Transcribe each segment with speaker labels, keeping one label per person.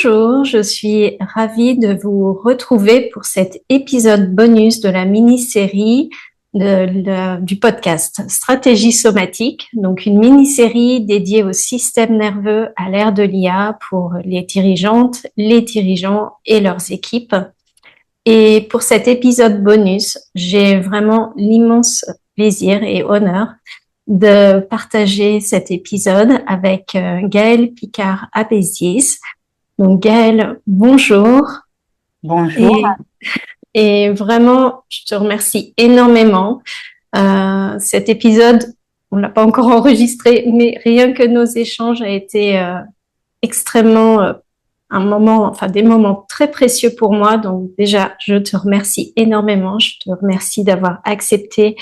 Speaker 1: Bonjour, je suis ravie de vous retrouver pour cet épisode bonus de la mini-série du podcast Stratégie somatique, donc une mini-série dédiée au système nerveux à l'ère de l'IA pour les dirigeantes, les dirigeants et leurs équipes. Et pour cet épisode bonus, j'ai vraiment l'immense plaisir et honneur de partager cet épisode avec Gaëlle Picard-Abézies. Donc Gaëlle, bonjour.
Speaker 2: Bonjour.
Speaker 1: Et, et vraiment, je te remercie énormément. Cet épisode, on l'a pas encore enregistré, mais rien que nos échanges a été extrêmement des moments très précieux pour moi. Donc déjà, je te remercie énormément. Je te remercie d'avoir accepté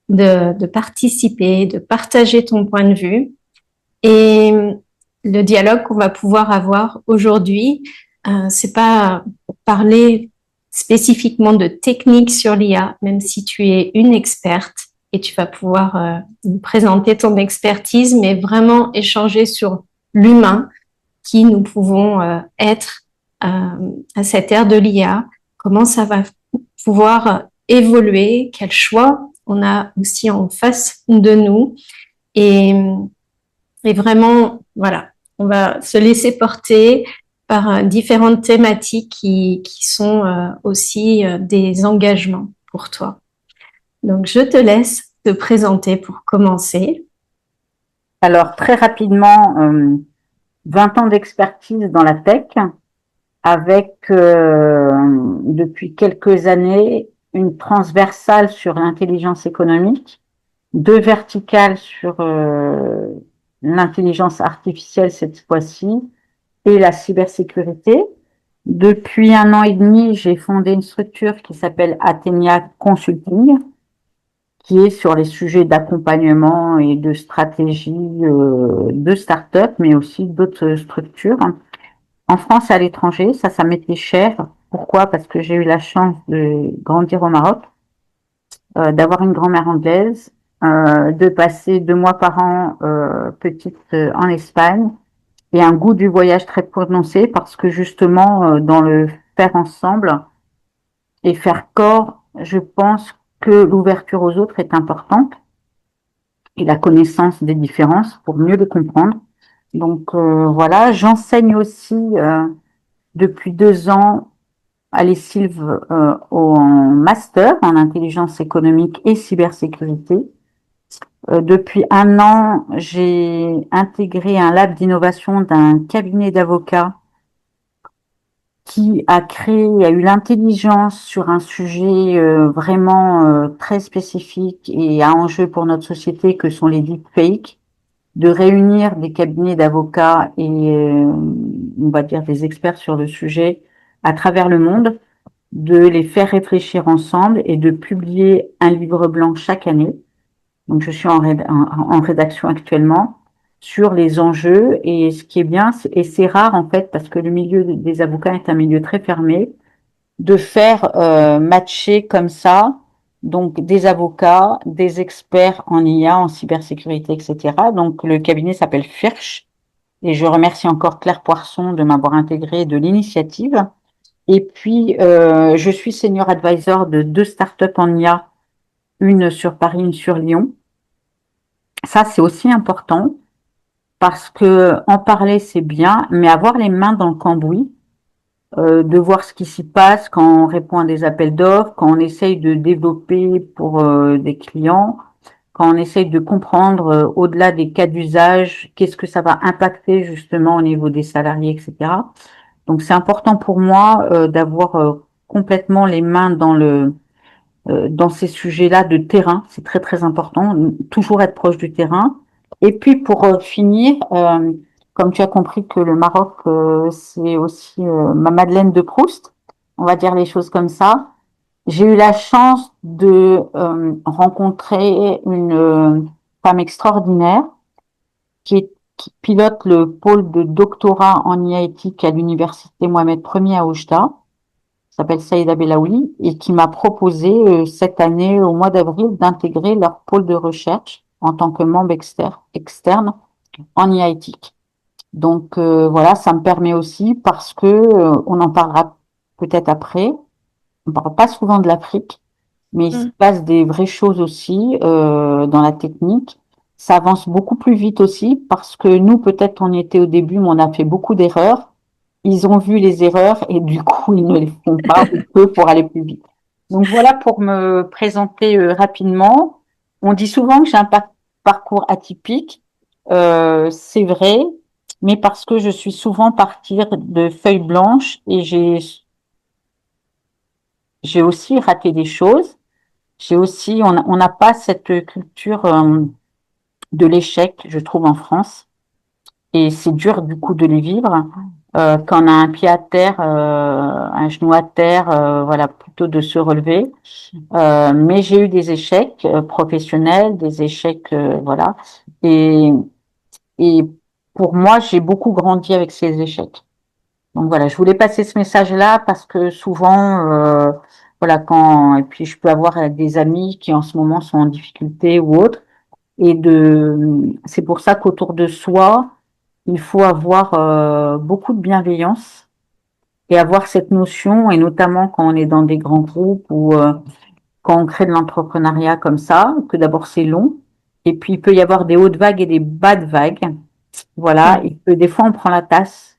Speaker 1: de participer, de partager ton point de vue. Et le dialogue qu'on va pouvoir avoir aujourd'hui, c'est pas pour parler spécifiquement de techniques sur l'IA, même si tu es une experte et tu vas pouvoir nous présenter ton expertise, mais vraiment échanger sur l'humain qui nous pouvons être à cette ère de l'IA, comment ça va pouvoir évoluer, quel choix on a aussi en face de nous et vraiment, voilà, on va se laisser porter par différentes thématiques qui sont aussi des engagements pour toi. Donc, je te laisse te présenter pour commencer.
Speaker 2: Alors, très rapidement, 20 ans d'expertise dans la tech avec, depuis quelques années, une transversale sur l'intelligence économique, deux verticales sur l'intelligence artificielle cette fois-ci et la cybersécurité. Depuis 1 an et demi, j'ai fondé une structure qui s'appelle Athenia Consulting, qui est sur les sujets d'accompagnement et de stratégie de start-up, mais aussi d'autres structures. En France et à l'étranger, ça m'était cher. Pourquoi? Parce que j'ai eu la chance de grandir au Maroc, d'avoir une grand-mère anglaise, de passer 2 mois par an petite en Espagne, et un goût du voyage très prononcé parce que justement, dans le faire ensemble et faire corps, je pense que l'ouverture aux autres est importante et la connaissance des différences pour mieux les comprendre. Donc voilà, j'enseigne aussi depuis 2 ans à l'ESSILV en master en intelligence économique et cybersécurité. Depuis 1 an, j'ai intégré un lab d'innovation d'un cabinet d'avocats qui a eu l'intelligence sur un sujet vraiment très spécifique et à enjeu pour notre société que sont les deepfakes, de réunir des cabinets d'avocats et on va dire des experts sur le sujet à travers le monde, de les faire réfléchir ensemble et de publier un livre blanc chaque année. Donc je suis en rédaction actuellement sur les enjeux et ce qui est bien, et c'est rare en fait parce que le milieu des avocats est un milieu très fermé, de faire matcher comme ça donc des avocats, des experts en IA, en cybersécurité, etc. Donc le cabinet s'appelle Firsch et je remercie encore Claire Poisson de m'avoir intégré de l'initiative. Et puis je suis senior advisor de 2 startups en IA, une sur Paris, une sur Lyon. Ça c'est aussi important parce que en parler c'est bien, mais avoir les mains dans le cambouis, de voir ce qui s'y passe quand on répond à des appels d'offres, quand on essaye de développer pour des clients, quand on essaye de comprendre au-delà des cas d'usage, qu'est-ce que ça va impacter justement au niveau des salariés, etc. Donc c'est important pour moi d'avoir complètement les mains dans ces sujets-là de terrain. C'est très très important, toujours être proche du terrain. Et puis pour finir, comme tu as compris que le Maroc, c'est aussi ma Madeleine de Proust, on va dire les choses comme ça. J'ai eu la chance de rencontrer une femme extraordinaire qui pilote le pôle de doctorat en IA éthique à l'université Mohamed Ier à Oujda, s'appelle Saïda Belaouli, et qui m'a proposé cette année, au mois d'avril, d'intégrer leur pôle de recherche en tant que membre externe en IA éthique. Donc voilà, ça me permet aussi parce que on en parlera peut-être après. On parle pas souvent de l'Afrique, mais il se
Speaker 1: Mm.
Speaker 2: passe des vraies choses aussi dans la technique. Ça avance beaucoup plus vite aussi parce que nous, peut-être on y était au début, mais on a fait beaucoup d'erreurs. Ils ont vu les erreurs et du coup, ils ne les font pas ou peu pour aller plus vite. Donc voilà pour me présenter rapidement. On dit souvent que j'ai un parcours atypique. C'est vrai, mais parce que je suis souvent partir de feuilles blanches et j'ai aussi raté des choses. J'ai aussi, on n'a pas cette culture de l'échec, je trouve, en France. Et c'est dur, du coup, de les vivre. Quand on a un pied à terre, un genou à terre, voilà, plutôt de se relever. Mais j'ai eu des échecs professionnels, des échecs, voilà. Et, et pour moi, j'ai beaucoup grandi avec ces échecs. Donc voilà, je voulais passer ce message-là parce que souvent, voilà, et puis je peux avoir des amis qui en ce moment sont en difficulté ou autre, c'est pour ça qu'autour de soi, il faut avoir beaucoup de bienveillance et avoir cette notion, et notamment quand on est dans des grands groupes ou quand on crée de l'entrepreneuriat comme ça, que d'abord c'est long, et puis il peut y avoir des hautes vagues et des bas de vagues. Voilà,
Speaker 1: Mm.
Speaker 2: et que des fois on prend la tasse.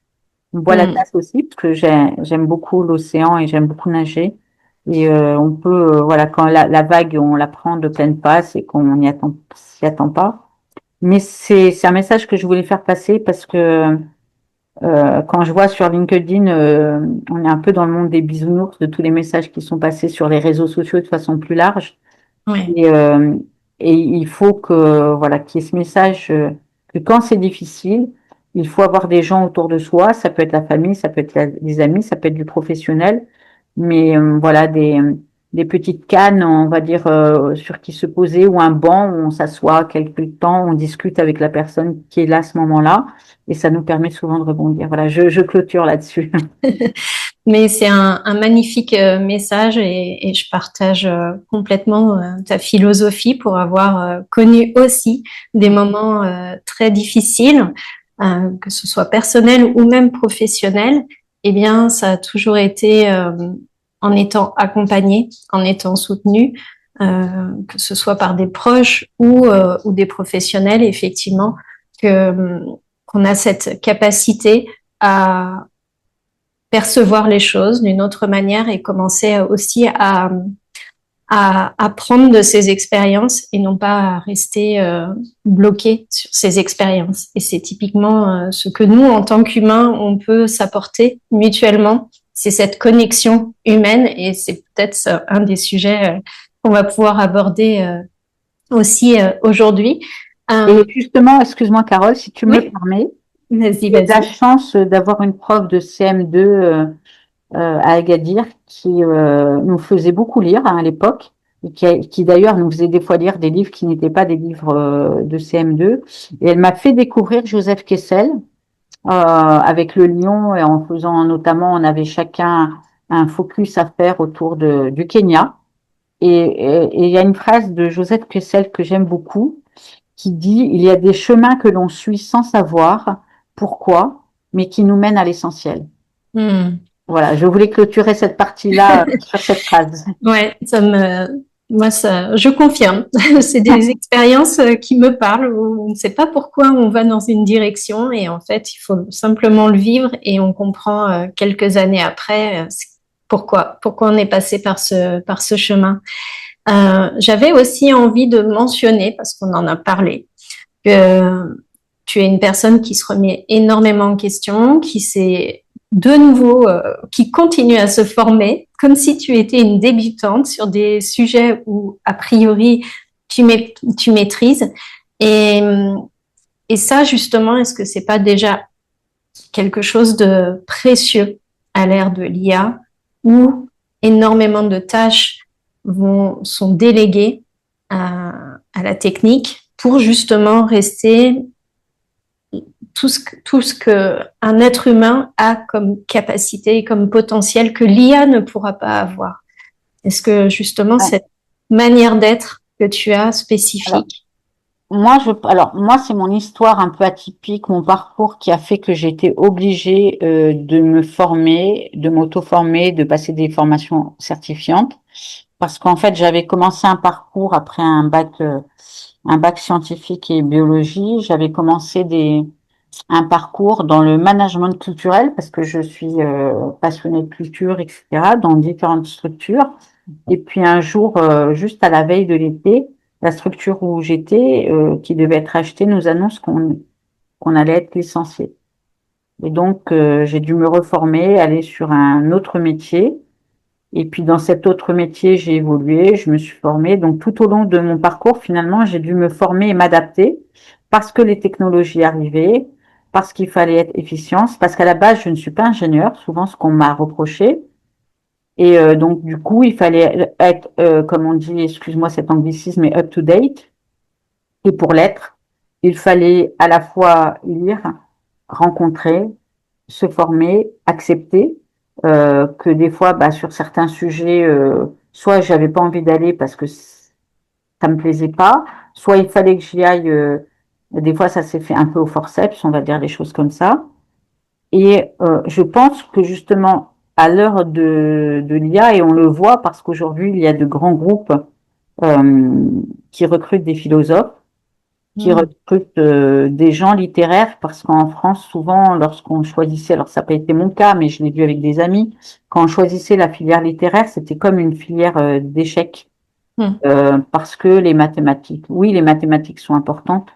Speaker 2: On boit la
Speaker 1: Mm.
Speaker 2: tasse aussi parce que j'aime beaucoup l'océan et j'aime beaucoup nager. Et on peut, voilà, quand la vague, on la prend de pleine face et qu'on s'y attend pas. Mais c'est un message que je voulais faire passer parce que quand je vois sur LinkedIn, on est un peu dans le monde des bisounours, de tous les messages qui sont passés sur les réseaux sociaux de façon plus large.
Speaker 1: Ouais.
Speaker 2: Et, euh, et il faut que, voilà, qu'il y ait ce message que quand c'est difficile, il faut avoir des gens autour de soi. Ça peut être la famille, ça peut être des amis, ça peut être du professionnel. Mais voilà, des petites cannes, on va dire, sur qui se poser ou un banc où on s'assoit quelques temps, on discute avec la personne qui est là à ce moment-là. Et ça nous permet souvent de rebondir. Voilà, je clôture là-dessus.
Speaker 1: Mais c'est un magnifique message et je partage complètement ta philosophie pour avoir connu aussi des moments très difficiles, que ce soit personnel ou même professionnel. Eh bien, ça a toujours été en étant accompagné, en étant soutenu, que ce soit par des proches ou des professionnels, effectivement, que qu'on a cette capacité à percevoir les choses d'une autre manière et commencer aussi à apprendre de ces expériences et non pas à rester bloqué sur ces expériences. Et c'est typiquement ce que nous, en tant qu'humains, on peut s'apporter mutuellement. C'est cette connexion humaine et c'est peut-être un des sujets qu'on va pouvoir aborder aussi aujourd'hui.
Speaker 2: Et justement, excuse-moi, Carole, si tu me le
Speaker 1: Oui,
Speaker 2: permets,
Speaker 1: vas-y,
Speaker 2: j'ai eu la
Speaker 1: vas-y.
Speaker 2: chance d'avoir une prof de CM2 à Agadir qui nous faisait beaucoup lire hein, à l'époque et qui d'ailleurs nous faisait des fois lire des livres qui n'étaient pas des livres de CM2. Et elle m'a fait découvrir Joseph Kessel avec le lion et en faisant notamment, on avait chacun un focus à faire autour du Kenya. Et il y a une phrase de Joseph Kessel que j'aime beaucoup qui dit, il y a des chemins que l'on suit sans savoir pourquoi, mais qui nous mènent à l'essentiel.
Speaker 1: Hmm.
Speaker 2: Voilà, je voulais clôturer cette partie-là sur cette phrase.
Speaker 1: Ouais, moi, je confirme. C'est des expériences qui me parlent où on ne sait pas pourquoi on va dans une direction et en fait, il faut simplement le vivre et on comprend quelques années après pourquoi on est passé par ce chemin. J'avais aussi envie de mentionner, parce qu'on en a parlé, que tu es une personne qui se remet énormément en question, qui s'est de nouveau, qui continue à se former, comme si tu étais une débutante sur des sujets où, a priori, tu maîtrises. Et, et ça, justement, est-ce que c'est pas déjà quelque chose de précieux à l'ère de l'IA, où énormément de tâches sont déléguées à la technique pour justement rester tout ce que un être humain a comme capacité et comme potentiel que l'IA ne pourra pas avoir. Est-ce que justement
Speaker 2: Ouais.
Speaker 1: cette manière d'être que tu as
Speaker 2: Alors,
Speaker 1: spécifique?
Speaker 2: moi, c'est mon histoire un peu atypique, mon parcours qui a fait que j'ai été obligée de me former, de m'auto-former, de passer des formations certifiantes, parce qu'en fait, j'avais commencé un parcours après un bac scientifique et biologie. J'avais commencé un parcours dans le management culturel parce que je suis passionnée de culture, etc., dans différentes structures. Et puis un jour, juste à la veille de l'été, la structure où j'étais, qui devait être achetée, nous annonce qu'on allait être licencié. Et donc, j'ai dû me reformer, aller sur un autre métier. Et puis dans cet autre métier, j'ai évolué, je me suis formée. Donc tout au long de mon parcours, finalement, j'ai dû me former et m'adapter parce que les technologies arrivaient, parce qu'il fallait être efficient, parce qu'à la base, je ne suis pas ingénieur, souvent ce qu'on m'a reproché. Et donc du coup, il fallait être, comme on dit, excuse-moi cet anglicisme, mais up to date. Et pour l'être, il fallait à la fois lire, rencontrer, se former, accepter que des fois, bah, sur certains sujets, soit j'avais pas envie d'aller parce que ça me plaisait pas, soit il fallait que j'y aille. Des fois, ça s'est fait un peu au forceps, on va dire les choses comme ça. Et je pense que justement, à l'heure de l'IA, et on le voit parce qu'aujourd'hui, il y a de grands groupes euh, qui recrutent des philosophes, qui
Speaker 1: Mm.
Speaker 2: recrutent des gens littéraires, parce qu'en France, souvent, lorsqu'on choisissait, alors ça n'a pas été mon cas, mais je l'ai vu avec des amis, quand on choisissait la filière littéraire, c'était comme une filière d'échecs,
Speaker 1: Mm.
Speaker 2: parce que les mathématiques, oui, les mathématiques sont importantes,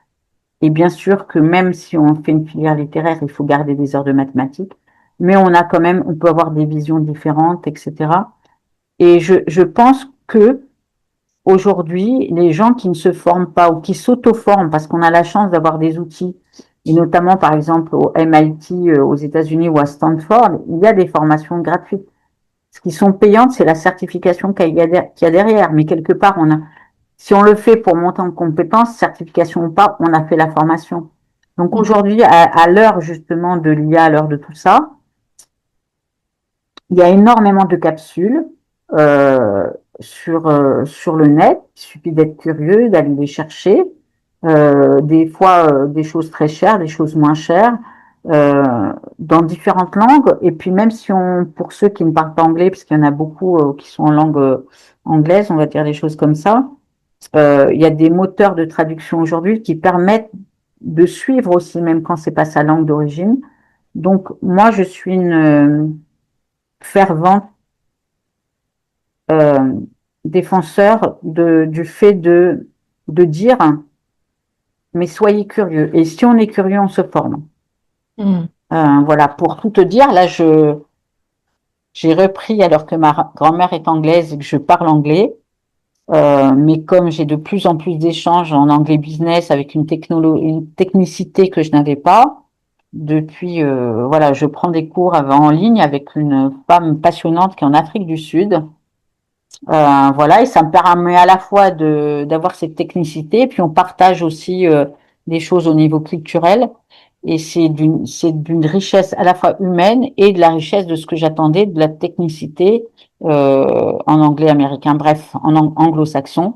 Speaker 2: et bien sûr que même si on fait une filière littéraire, il faut garder des heures de mathématiques, mais on a quand même, on peut avoir des visions différentes, etc. Et je pense que aujourd'hui, les gens qui ne se forment pas ou qui s'auto-forment, parce qu'on a la chance d'avoir des outils, et notamment par exemple au MIT aux États-Unis ou à Stanford, il y a des formations gratuites. Ce qui sont payantes, c'est la certification qu'il y a derrière. Mais quelque part, si on le fait pour monter en compétences, certification ou pas, on a fait la formation. Donc
Speaker 1: Mm.
Speaker 2: aujourd'hui, à l'heure justement de l'IA, à l'heure de tout ça, il y a énormément de capsules sur le net. Il suffit d'être curieux, d'aller les chercher. Des fois, des choses très chères, des choses moins chères, dans différentes langues. Et puis même si pour ceux qui ne parlent pas anglais, parce qu'il y en a beaucoup qui sont en langue anglaise, on va dire des choses comme ça, il y a des moteurs de traduction aujourd'hui qui permettent de suivre aussi, même quand c'est pas sa langue d'origine. Donc moi, je suis une fervente euh, défenseur du fait de dire, mais soyez curieux. Et si on est curieux, on se forme.
Speaker 1: Mm.
Speaker 2: Voilà, pour tout te dire, là, j'ai repris alors que ma grand-mère est anglaise et que je parle anglais. Mais comme j'ai de plus en plus d'échanges en anglais business avec une technicité que je n'avais pas, depuis, voilà, je prends des cours en ligne avec une femme passionnante qui est en Afrique du Sud. Voilà, et ça me permet à la fois d'avoir cette technicité, puis on partage aussi des choses au niveau culturel, et c'est d'une richesse à la fois humaine et de la richesse de ce que j'attendais, de la technicité en anglais américain, bref, anglo-saxon,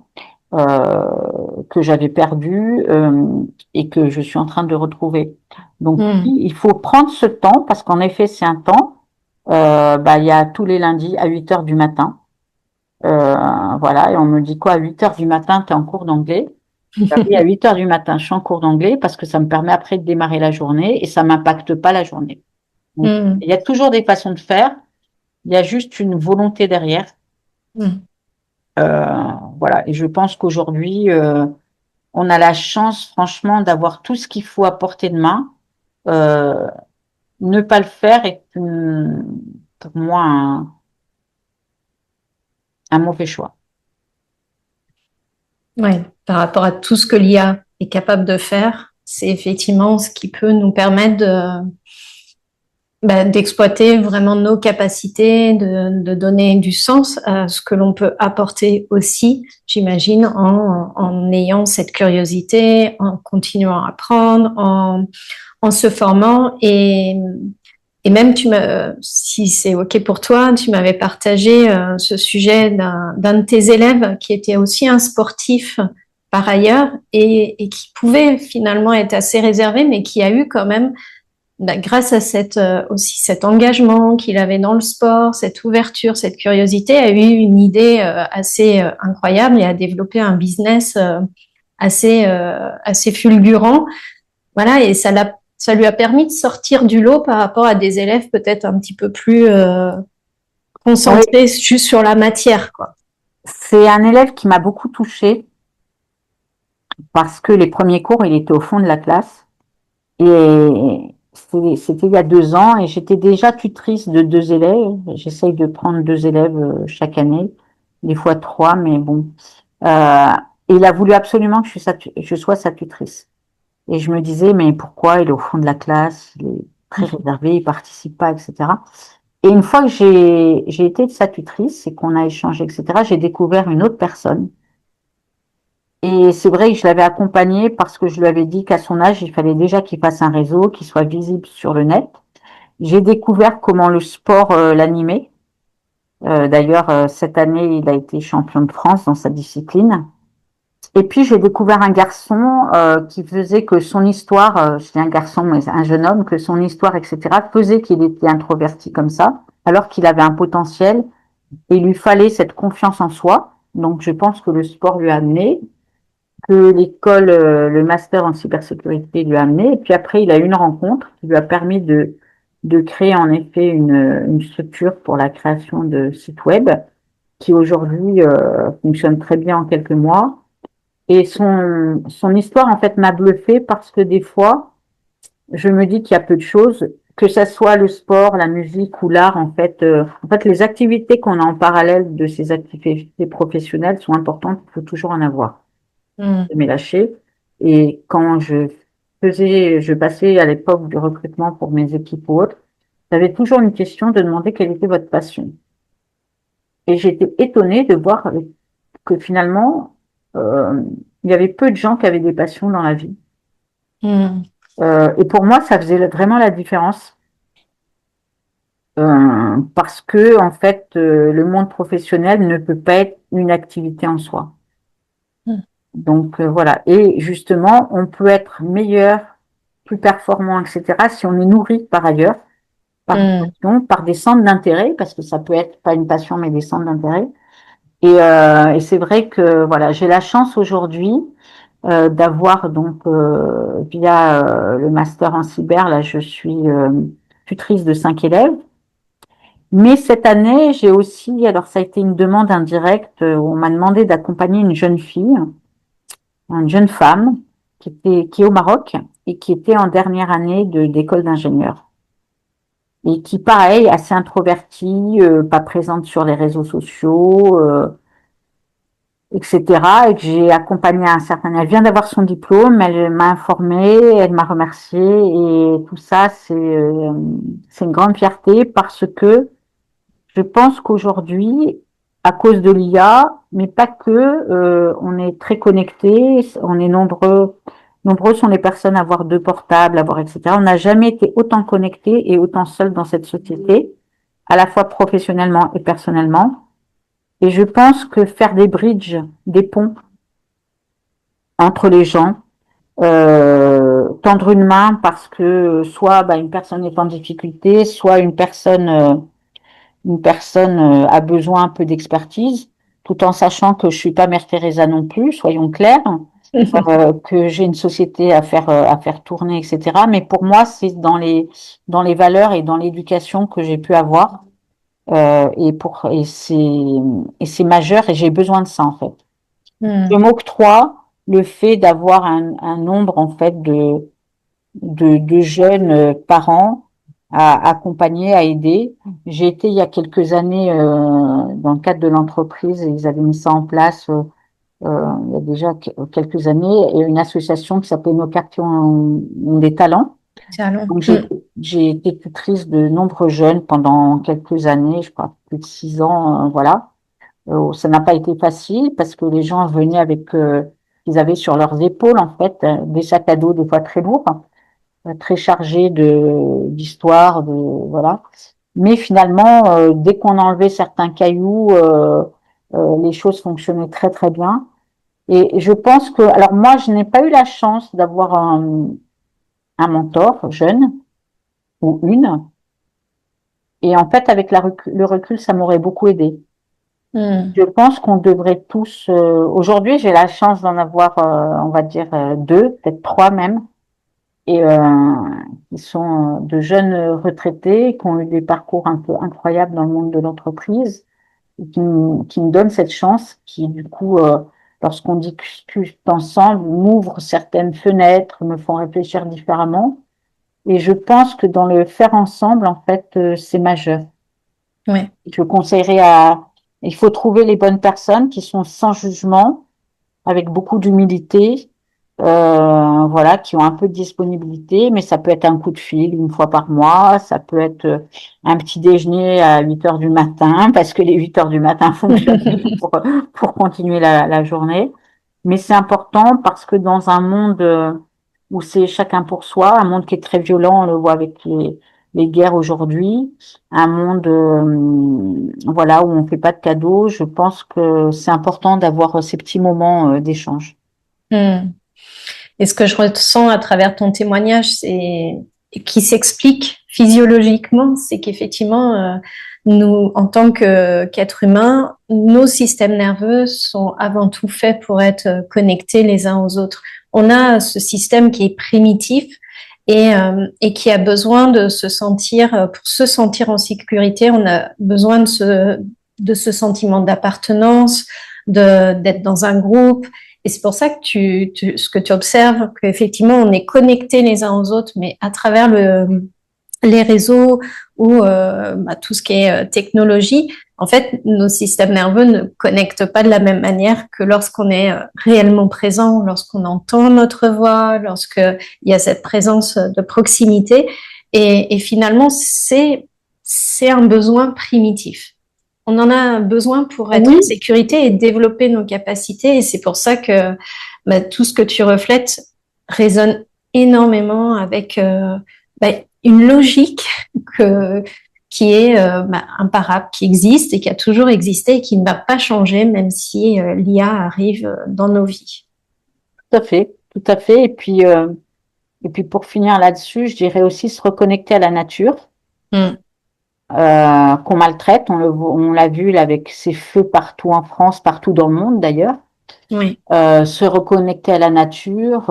Speaker 2: euh, que j'avais perdu et que je suis en train de retrouver. Donc,
Speaker 1: Mm.
Speaker 2: oui, il faut prendre ce temps parce qu'en effet, c'est un temps. Bah, il y a tous les lundis à 8 heures du matin. Voilà, et on me dit quoi, à 8 heures du matin, tu es en cours d'anglais. Oui, à 8 heures du matin, je suis en cours d'anglais parce que ça me permet après de démarrer la journée et ça m'impacte pas la journée. Donc,
Speaker 1: Mm.
Speaker 2: il y a toujours des façons de faire, il y a juste une volonté derrière.
Speaker 1: Mm.
Speaker 2: Voilà, et je pense qu'aujourd'hui, on a la chance, franchement, d'avoir tout ce qu'il faut à portée de main. Euh, Ne pas le faire est pour moi un mauvais choix.
Speaker 1: Ouais, par rapport à tout ce que l'IA est capable de faire, c'est effectivement ce qui peut nous permettre d'exploiter vraiment nos capacités, de donner du sens à ce que l'on peut apporter aussi, j'imagine, en ayant cette curiosité, en continuant à apprendre, en se formant et même si c'est OK pour toi, tu m'avais partagé ce sujet d'un de tes élèves qui était aussi un sportif par ailleurs et qui pouvait finalement être assez réservé, mais qui a eu quand même, grâce à aussi cet engagement qu'il avait dans le sport, cette ouverture, cette curiosité, a eu une idée assez incroyable et a développé un business assez fulgurant. Voilà, et ça lui a permis de sortir du lot par rapport à des élèves peut-être un petit peu plus
Speaker 2: Oui,
Speaker 1: concentrés juste sur la matière, quoi.
Speaker 2: c'est un élève qui m'a beaucoup touchée parce que les premiers cours, il était au fond de la classe. Et c'était il y a 2 ans et j'étais déjà tutrice de 2 élèves. J'essaye de prendre 2 élèves chaque année, des fois 3, mais bon. Euh, et il a voulu absolument que je sois sa tutrice. Et je me disais, mais pourquoi il est au fond de la classe, il est très réservé, il participe pas, etc. Et une fois que j'ai été sa tutrice et qu'on a échangé, etc., j'ai découvert une autre personne. Et c'est vrai que je l'avais accompagné parce que je lui avais dit qu'à son âge, il fallait déjà qu'il fasse un réseau, qu'il soit visible sur le net. J'ai découvert comment le sport l'animait. D'ailleurs, cette année, il a été champion de France dans sa discipline. Et puis, j'ai découvert un garçon qui faisait que son histoire, je dis un garçon, mais un jeune homme, que son histoire, etc., faisait qu'il était introverti comme ça, alors qu'il avait un potentiel et il lui fallait cette confiance en soi. Donc, je pense que le sport lui a amené, que l'école, le master en cybersécurité lui a amené. Et puis après, il a eu une rencontre qui lui a permis de créer en effet une structure pour la création de sites web qui aujourd'hui fonctionne très bien en quelques mois. Et son histoire, en fait, m'a bluffé parce que des fois, je me dis qu'il y a peu de choses, que ça soit le sport, la musique ou l'art, en fait, les activités qu'on a en parallèle de ces activités professionnelles sont importantes, il faut toujours en avoir
Speaker 1: Mm.
Speaker 2: de me lâcher. Et quand je passais à l'époque du recrutement pour mes équipes ou autres, j'avais toujours une question de demander quelle était votre passion. Et j'étais étonnée de voir que finalement, il y avait peu de gens qui avaient des passions dans la vie.
Speaker 1: Mm.
Speaker 2: Et pour moi, ça faisait vraiment la différence. Parce que, en fait, le monde professionnel ne peut pas être une activité en soi.
Speaker 1: Mm.
Speaker 2: Donc voilà. Et justement, on peut être meilleur, plus performant, etc. si on est nourri par ailleurs, par des
Speaker 1: Mm.
Speaker 2: passions, par des centres d'intérêt, parce que ça peut être pas une passion, mais des centres d'intérêt. Et c'est vrai que voilà, j'ai la chance aujourd'hui d'avoir donc via le master en cyber, là, je suis tutrice de 5 élèves. Mais cette année, j'ai aussi, alors ça a été une demande indirecte, où on m'a demandé d'accompagner une jeune femme qui est au Maroc et qui était en dernière année d'école d'ingénieur. Et qui, pareil, assez introvertie, pas présente sur les réseaux sociaux, etc. Et que j'ai accompagné à un certain âge. Elle vient d'avoir son diplôme, elle m'a informée, elle m'a remerciée et tout ça, c'est une grande fierté parce que je pense qu'aujourd'hui, à cause de l'IA, mais pas que, on est très connectés, on est nombreux, nombreux sont les personnes à avoir 2 portables, à avoir etc. On n'a jamais été autant connectés et autant seuls dans cette société, à la fois professionnellement et personnellement. Et je pense que faire des bridges, des ponts entre les gens, tendre une main parce que soit une personne est en difficulté, soit une personne a besoin un peu d'expertise, tout en sachant que je suis pas Mère Teresa non plus, soyons clairs, que j'ai une société à faire tourner, etc. Mais pour moi, c'est dans les valeurs et dans l'éducation que j'ai pu avoir, et c'est majeur et j'ai besoin de ça en fait. Je
Speaker 1: Mm.
Speaker 2: m'octroie le fait d'avoir un nombre en fait de jeunes parents à accompagner, à aider. J'ai été il y a quelques années dans le cadre de l'entreprise, et ils avaient mis ça en place il y a déjà quelques années, et une association qui s'appelait Nos quartiers ont des talents.
Speaker 1: Allons.
Speaker 2: Donc j'ai
Speaker 1: Mm.
Speaker 2: j'ai été tutrice de nombreux jeunes pendant quelques années, je crois plus de 6 ans, voilà. Ça n'a pas été facile parce que les gens venaient avec ils avaient sur leurs épaules en fait des sacs à dos des fois très lourds, très chargé d'histoire, voilà. Mais finalement, dès qu'on enlevait certains cailloux, les choses fonctionnaient très très bien. Et je pense que, alors moi, je n'ai pas eu la chance d'avoir un mentor jeune ou une. Et en fait, avec le recul, ça m'aurait beaucoup aidé.
Speaker 1: Hmm.
Speaker 2: Je pense qu'on devrait tous. Aujourd'hui, j'ai la chance d'en avoir, on va dire, deux, peut-être trois même, et qui sont de jeunes retraités qui ont eu des parcours un peu incroyables dans le monde de l'entreprise, et qui me donnent cette chance, qui du coup, lorsqu'on discute ensemble, m'ouvrent certaines fenêtres, me font réfléchir différemment. Et je pense que dans le faire ensemble, en fait, c'est majeur.
Speaker 1: Ouais.
Speaker 2: Je conseillerais à, il faut trouver les bonnes personnes qui sont sans jugement, avec beaucoup d'humilité, voilà, qui ont un peu de disponibilité, mais ça peut être un coup de fil une fois par mois, ça peut être un petit déjeuner à 8 heures du matin, parce que les 8 heures du matin fonctionnent pour continuer la journée. Mais c'est important parce que dans un monde où c'est chacun pour soi, un monde qui est très violent, on le voit avec les guerres aujourd'hui, un monde voilà où on fait pas de cadeaux, je pense que c'est important d'avoir ces petits moments d'échange.
Speaker 1: Hmm. Et ce que je ressens à travers ton témoignage, c'est qui s'explique physiologiquement, c'est qu'effectivement, nous, en tant qu'êtres humains, nos systèmes nerveux sont avant tout faits pour être connectés les uns aux autres. On a ce système qui est primitif et qui a besoin de se sentir, pour se sentir en sécurité, on a besoin de ce sentiment d'appartenance, d'être dans un groupe. Et c'est pour ça que ce que tu observes, qu'effectivement, on est connectés les uns aux autres, mais à travers les réseaux ou tout ce qui est technologie, en fait, nos systèmes nerveux ne connectent pas de la même manière que lorsqu'on est réellement présent, lorsqu'on entend notre voix, lorsqu'il y a cette présence de proximité. Et finalement, c'est un besoin primitif. On en a besoin pour être en
Speaker 2: Oui,
Speaker 1: sécurité et développer nos capacités. Et c'est pour ça que tout ce que tu reflètes résonne énormément avec une logique que, qui est imparable, qui existe et qui a toujours existé et qui ne va pas changer même si l'IA arrive dans nos vies.
Speaker 2: tout à fait, tout à fait. Et puis pour finir là-dessus, je dirais aussi se reconnecter à la nature,
Speaker 1: Mm.
Speaker 2: qu'on maltraite. On l'a vu là, avec ces feux partout en France, partout dans le monde d'ailleurs.
Speaker 1: Oui.
Speaker 2: Se reconnecter à la nature,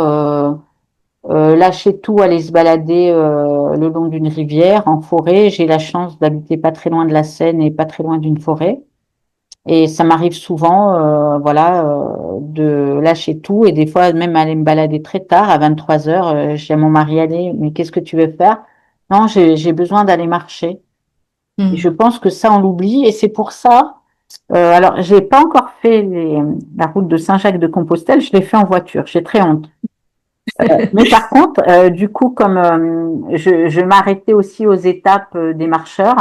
Speaker 2: lâcher tout, aller se balader le long d'une rivière, en forêt. J'ai la chance d'habiter pas très loin de la Seine et pas très loin d'une forêt. Et ça m'arrive souvent, voilà, de lâcher tout et des fois même aller me balader très tard, à 23 heures. Je dis à mon mari, allez, mais qu'est-ce que tu veux faire? Non, j'ai besoin d'aller marcher. Et je
Speaker 1: Mm.
Speaker 2: pense que ça, on l'oublie et c'est pour ça. Alors, j'ai pas encore fait la route de Saint-Jacques-de-Compostelle, je l'ai fait en voiture. J'ai très honte. Mais par contre, du coup, comme je m'arrêtais aussi aux étapes des marcheurs,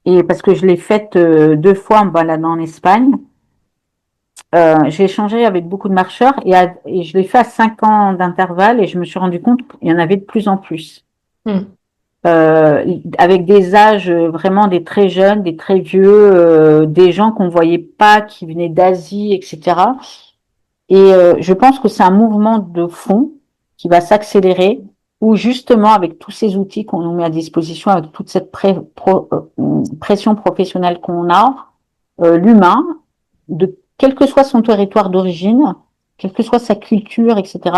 Speaker 2: et parce que je l'ai faite deux fois en me baladant en Espagne, j'ai échangé avec beaucoup de marcheurs et je l'ai fait à 5 ans d'intervalle et je me suis rendu compte qu'il y en avait de plus en plus.
Speaker 1: Mm.
Speaker 2: Avec des âges vraiment des très jeunes, des très vieux, des gens qu'on voyait pas, qui venaient d'Asie, etc. Et je pense que c'est un mouvement de fond qui va s'accélérer, où justement, avec tous ces outils qu'on nous met à disposition, avec toute cette pression professionnelle qu'on a, l'humain, de quel que soit son territoire d'origine, quelle que soit sa culture, etc.,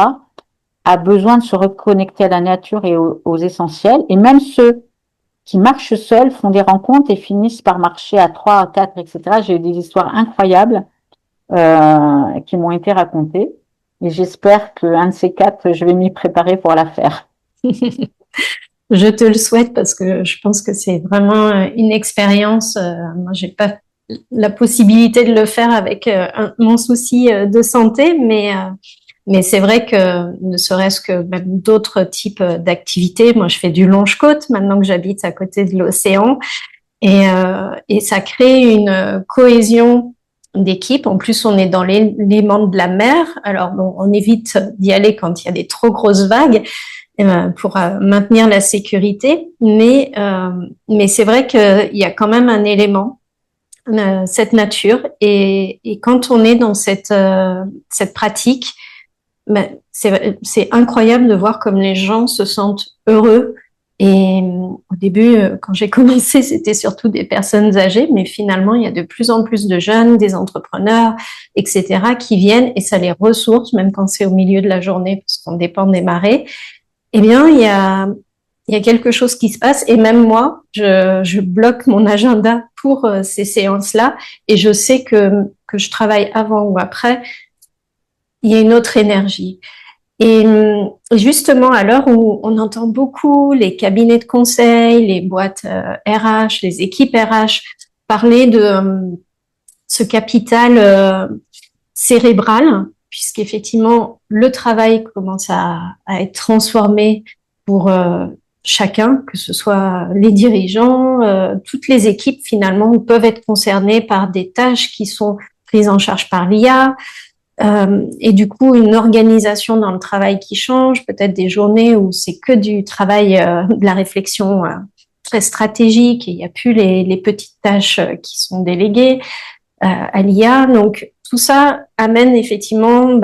Speaker 2: a besoin de se reconnecter à la nature et aux essentiels. Et même ceux qui marchent seuls font des rencontres et finissent par marcher à trois, à quatre, etc. J'ai eu des histoires incroyables qui m'ont été racontées. Et j'espère qu'un de ces quatre, je vais m'y préparer pour la faire.
Speaker 1: Je te le souhaite parce que je pense que c'est vraiment une expérience. Moi, j'ai pas la possibilité de le faire avec mon souci de santé, mais c'est vrai que ne serait-ce que même d'autres types d'activités. Moi, je fais du longe-côte maintenant que j'habite à côté de l'océan et ça crée une cohésion d'équipe. En plus, on est dans l'élément de la mer. Alors, bon, on évite d'y aller quand il y a des trop grosses vagues pour maintenir la sécurité, mais c'est vrai qu'il y a quand même un élément cette nature. Et quand on est dans cette pratique, ben, c'est incroyable de voir comme les gens se sentent heureux. Et au début, quand j'ai commencé, c'était surtout des personnes âgées, mais finalement, il y a de plus en plus de jeunes, des entrepreneurs, etc., qui viennent et ça les ressource, même quand c'est au milieu de la journée, parce qu'on dépend des marées. Eh bien, il y a quelque chose qui se passe et même moi, je bloque mon agenda pour ces séances-là et je sais que je travaille avant ou après, il y a une autre énergie. Et justement, à l'heure où on entend beaucoup les cabinets de conseil, les boîtes RH, les équipes RH parler de ce capital cérébral, puisqu'effectivement, le travail commence à être transformé pour chacun, que ce soit les dirigeants, toutes les équipes finalement peuvent être concernées par des tâches qui sont prises en charge par l'IA. Et du coup, une organisation dans le travail qui change, peut-être des journées où c'est que du travail, de la réflexion très stratégique, et il n'y a plus les petites tâches qui sont déléguées à l'IA. Donc, tout ça amène effectivement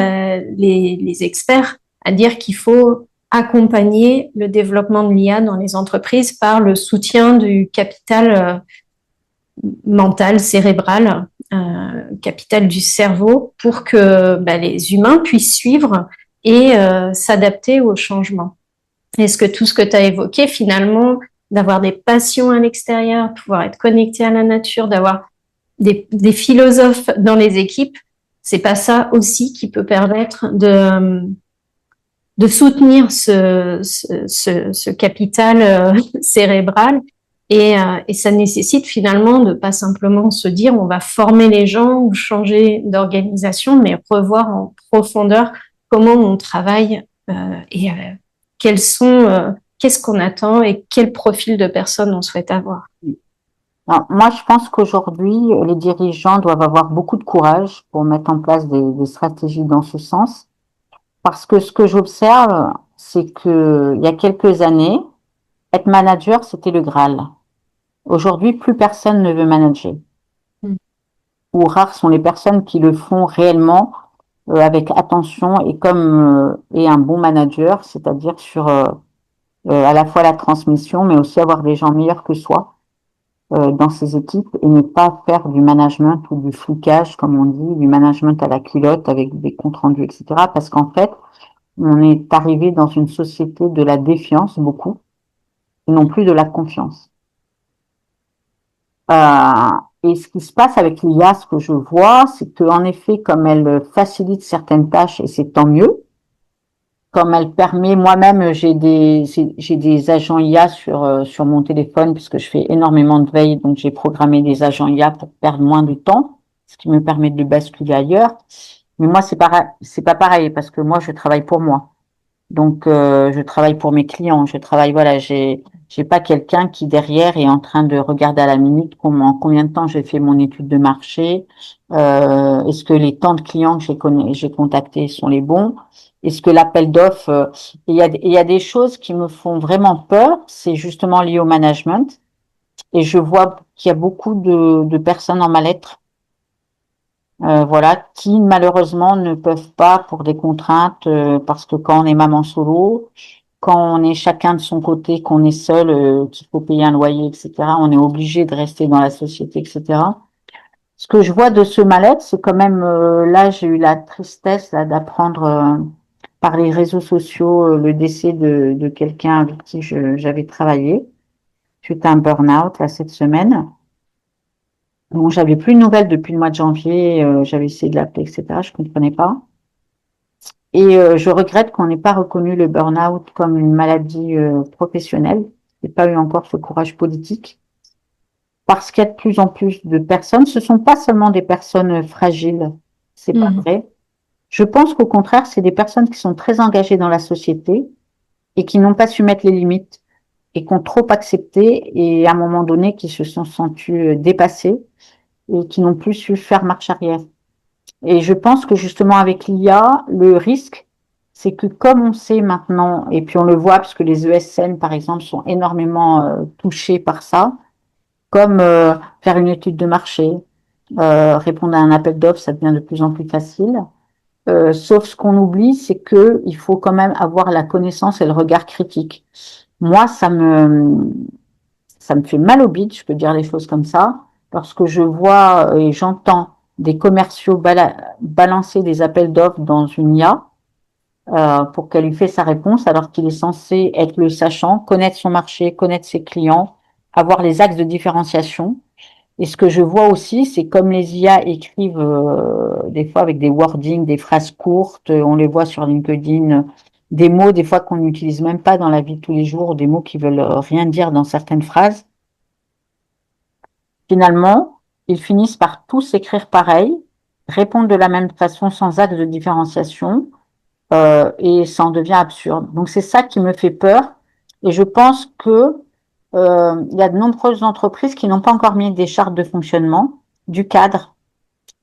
Speaker 1: les experts à dire qu'il faut accompagner le développement de l'IA dans les entreprises par le soutien du capital mental, cérébral, capital du cerveau, pour que les humains puissent suivre et s'adapter aux changements. Est-ce que tout ce que tu as évoqué, finalement, d'avoir des passions à l'extérieur, pouvoir être connecté à la nature, d'avoir des philosophes dans les équipes, c'est pas ça aussi qui peut permettre de soutenir ce capital cérébral et ça nécessite finalement de pas simplement se dire on va former les gens ou changer d'organisation, mais revoir en profondeur comment on travaille et qu'est-ce qu'on attend et quel profil de personnes on souhaite avoir.
Speaker 2: Alors, moi, je pense qu'aujourd'hui, les dirigeants doivent avoir beaucoup de courage pour mettre en place des stratégies dans ce sens. Parce que ce que j'observe, c'est que il y a quelques années, être manager, c'était le Graal. Aujourd'hui, plus personne ne veut manager.
Speaker 1: Mm.
Speaker 2: Ou rares sont les personnes qui le font réellement avec attention et comme et un bon manager, c'est-à-dire sur à la fois la transmission, mais aussi avoir des gens meilleurs que soi dans ses équipes et ne pas faire du management ou du flicage, comme on dit, du management à la culotte avec des comptes rendus, etc. Parce qu'en fait, on est arrivé dans une société de la défiance beaucoup, et non plus de la confiance. Euh, et ce qui se passe avec l'IA, ce que je vois, c'est qu'en effet, comme elle facilite certaines tâches, et c'est tant mieux, comme elle permet, moi-même, j'ai des agents IA sur mon téléphone, puisque je fais énormément de veille, donc j'ai programmé des agents IA pour perdre moins de temps, ce qui me permet de basculer ailleurs. Mais moi, c'est pas pareil, parce que moi, je travaille pour moi. Donc, je travaille pour mes clients. Je travaille, voilà, j'ai pas quelqu'un qui derrière est en train de regarder à la minute combien de temps j'ai fait mon étude de marché. Est-ce que les temps de clients que j'ai contactés sont les bons? Est-ce que l'appel d'offres, il y a des choses qui me font vraiment peur. C'est justement lié au management. Et je vois qu'il y a beaucoup de personnes en mal-être voilà, qui malheureusement ne peuvent pas pour des contraintes, parce que quand on est maman solo, quand on est chacun de son côté, qu'on est seul, qu'il faut payer un loyer, etc., on est obligé de rester dans la société, etc. Ce que je vois de ce mal-être, c'est quand même, là, j'ai eu la tristesse là, d'apprendre par les réseaux sociaux le décès de quelqu'un avec qui j'avais travaillé suite à un burn-out là, cette semaine. Bon, j'avais plus de nouvelles depuis le mois de janvier, j'avais essayé de l'appeler, etc. Je comprenais pas. Et je regrette qu'on n'ait pas reconnu le burn-out comme une maladie professionnelle. J'ai pas eu encore ce courage politique. Parce qu'il y a de plus en plus de personnes, ce sont pas seulement des personnes fragiles, c'est pas
Speaker 1: Mm.
Speaker 2: vrai. Je pense qu'au contraire, c'est des personnes qui sont très engagées dans la société et qui n'ont pas su mettre les limites et qui ont trop accepté et à un moment donné qui se sont sentis dépassés et qui n'ont plus su faire marche arrière. Et je pense que justement avec l'IA, le risque, c'est que comme on sait maintenant, et puis on le voit parce que les ESN par exemple sont énormément touchés par ça, comme faire une étude de marché, Répondre à un appel d'offres, ça devient de plus en plus facile. Sauf ce qu'on oublie, c'est que il faut quand même avoir la connaissance et le regard critique. Moi, ça me fait mal au bide, je peux dire les choses comme ça, parce que je vois et j'entends des commerciaux balancer des appels d'offres dans une IA pour qu'elle lui fasse sa réponse, alors qu'il est censé être le sachant, connaître son marché, connaître ses clients, avoir les axes de différenciation. Et ce que je vois aussi, c'est comme les IA écrivent des fois avec des wordings, des phrases courtes, on les voit sur LinkedIn, des mots des fois qu'on n'utilise même pas dans la vie de tous les jours, des mots qui veulent rien dire dans certaines phrases. Finalement, ils finissent par tous écrire pareil, répondre de la même façon sans axe de différenciation, et ça en devient absurde. Donc c'est ça qui me fait peur, et je pense que il y a de nombreuses entreprises qui n'ont pas encore mis des chartes de fonctionnement, du cadre,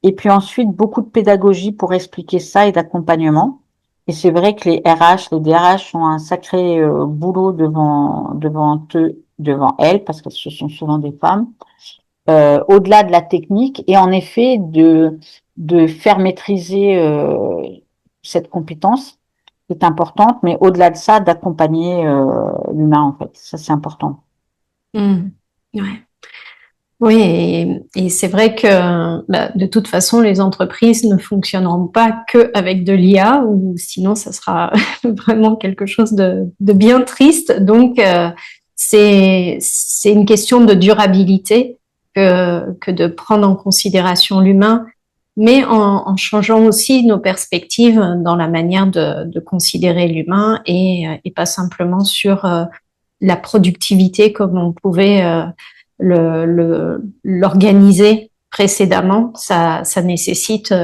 Speaker 2: et puis ensuite beaucoup de pédagogie pour expliquer ça et d'accompagnement. Et c'est vrai que les RH, les DRH ont un sacré boulot devant eux, devant elles, parce que ce sont souvent des femmes, au-delà de la technique, et en effet de faire maîtriser cette compétence est importante, mais au-delà de ça, d'accompagner l'humain en fait. Ça c'est important.
Speaker 1: Mm. Ouais. Oui, et c'est vrai que bah, de toute façon, les entreprises ne fonctionneront pas que avec de l'IA, ou sinon ça sera vraiment quelque chose de bien triste. Donc, c'est une question de durabilité que de prendre en considération l'humain, mais en changeant aussi nos perspectives dans la manière de considérer l'humain et pas simplement sur la productivité comme on pouvait l'organiser précédemment. Ça nécessite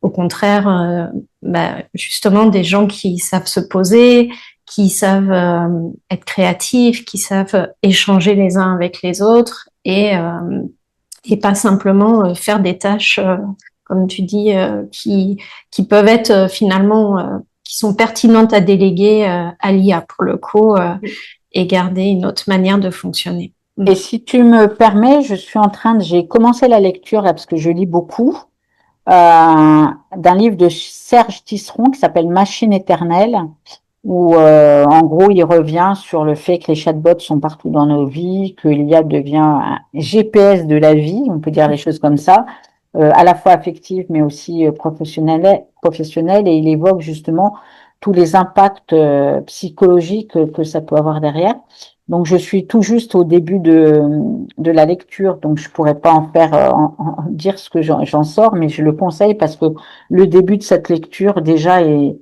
Speaker 1: au contraire bah, justement des gens qui savent se poser, qui savent être créatifs, qui savent échanger les uns avec les autres et pas simplement faire des tâches, comme tu dis, qui peuvent être finalement qui sont pertinentes à déléguer à l'IA pour le coup et garder une autre manière de fonctionner.
Speaker 2: Et si tu me permets, j'ai commencé la lecture là parce que je lis beaucoup d'un livre de Serge Tisseron qui s'appelle Machine éternelle, où en gros il revient sur le fait que les chatbots sont partout dans nos vies, que l'IA devient un GPS de la vie, on peut dire les choses comme ça, à la fois affective mais aussi professionnelle, et il évoque justement tous les impacts psychologiques que ça peut avoir derrière. Donc je suis tout juste au début de la lecture, donc je pourrais pas en faire dire ce que j'en sors, mais je le conseille parce que le début de cette lecture déjà est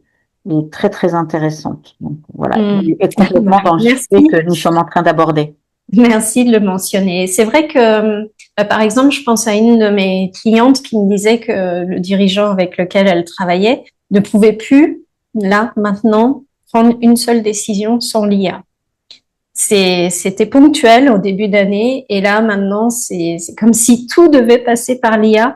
Speaker 2: très très intéressante. Donc voilà, il est complètement dans le sujet
Speaker 1: Merci.
Speaker 2: que nous sommes en train d'aborder.
Speaker 1: Merci de le mentionner. C'est vrai que, par exemple, je pense à une de mes clientes qui me disait que le dirigeant avec lequel elle travaillait ne pouvait plus, là, maintenant, prendre une seule décision sans l'IA. C'était ponctuel au début d'année et là, maintenant, c'est comme si tout devait passer par l'IA.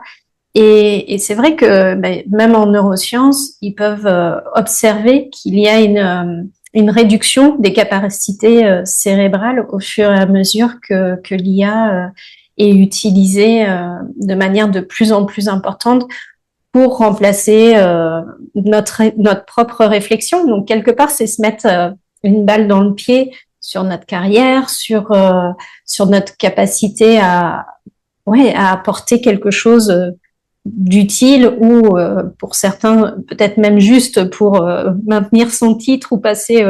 Speaker 1: Et c'est vrai que même en neurosciences, ils peuvent observer qu'il y a une réduction des capacités cérébrales au fur et à mesure que l'IA est utilisée de manière de plus en plus importante pour remplacer notre propre réflexion. Donc quelque part, c'est se mettre une balle dans le pied sur notre carrière, sur notre capacité à apporter quelque chose d'utile ou pour certains peut-être même juste pour maintenir son titre ou passer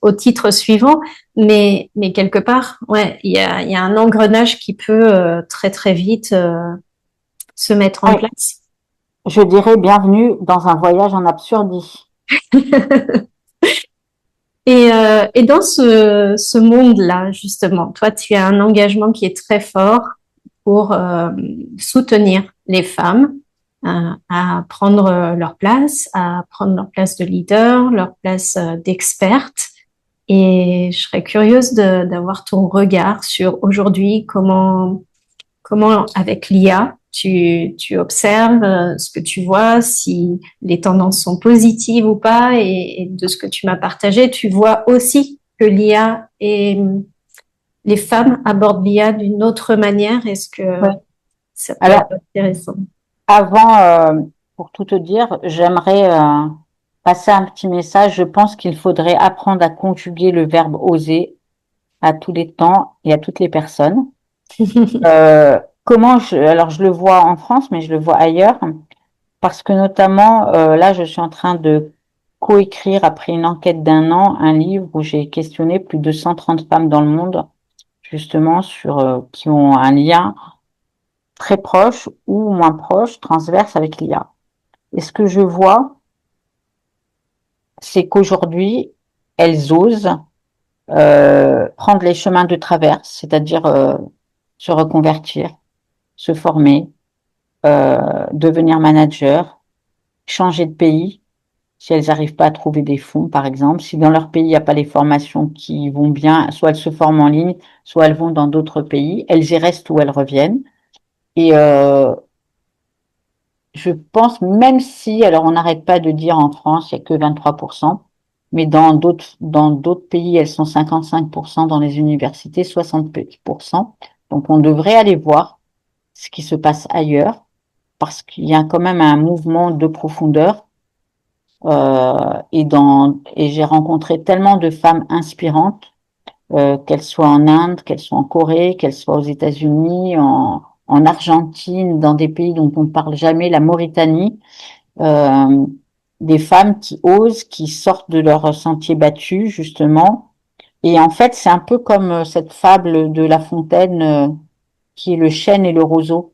Speaker 1: au titre suivant, mais quelque part ouais il y a un engrenage qui peut très très vite se mettre en
Speaker 2: Oui,
Speaker 1: place.
Speaker 2: je dirais bienvenue dans un voyage en absurdie.
Speaker 1: Et dans ce monde-là, justement, toi, tu as un engagement qui est très fort pour soutenir les femmes à prendre leur place, à prendre leur place de leader, leur place d'experte. Et je serais curieuse d'avoir ton regard sur aujourd'hui comment avec l'IA, tu observes ce que tu vois, si les tendances sont positives ou pas, et de ce que tu m'as partagé, tu vois aussi que l'IA et les femmes abordent l'IA d'une autre manière. Est-ce que
Speaker 2: Ouais.
Speaker 1: Ça peut
Speaker 2: Alors,
Speaker 1: être intéressant.
Speaker 2: avant, pour tout te dire, j'aimerais passer un petit message. Je pense qu'il faudrait apprendre à conjuguer le verbe oser à tous les temps et à toutes les personnes. Alors je le vois en France, mais je le vois ailleurs, parce que notamment, là, je suis en train de coécrire, après une enquête d'un an, un livre où j'ai questionné plus de 130 femmes dans le monde, justement, qui ont un lien très proche ou moins proche, transverse avec l'IA. Et ce que je vois, c'est qu'aujourd'hui, elles osent prendre les chemins de traverse, c'est-à-dire se reconvertir, se former, devenir manager, changer de pays, si elles n'arrivent pas à trouver des fonds, par exemple. Si dans leur pays, il n'y a pas les formations qui vont bien, soit elles se forment en ligne, soit elles vont dans d'autres pays, elles y restent ou elles reviennent. Et je pense, même si, alors on n'arrête pas de dire en France, il n'y a que 23%, mais dans d'autres pays, elles sont 55%, dans les universités, 60%. Donc on devrait aller voir ce qui se passe ailleurs, parce qu'il y a quand même un mouvement de profondeur. Et j'ai rencontré tellement de femmes inspirantes, qu'elles soient en Inde, qu'elles soient en Corée, qu'elles soient aux États-Unis, en Argentine, dans des pays dont on ne parle jamais, la Mauritanie, euh, des femmes qui osent, qui sortent de leur sentier battu, justement. Et en fait, c'est un peu comme cette fable de La Fontaine, qui est le chêne et le roseau.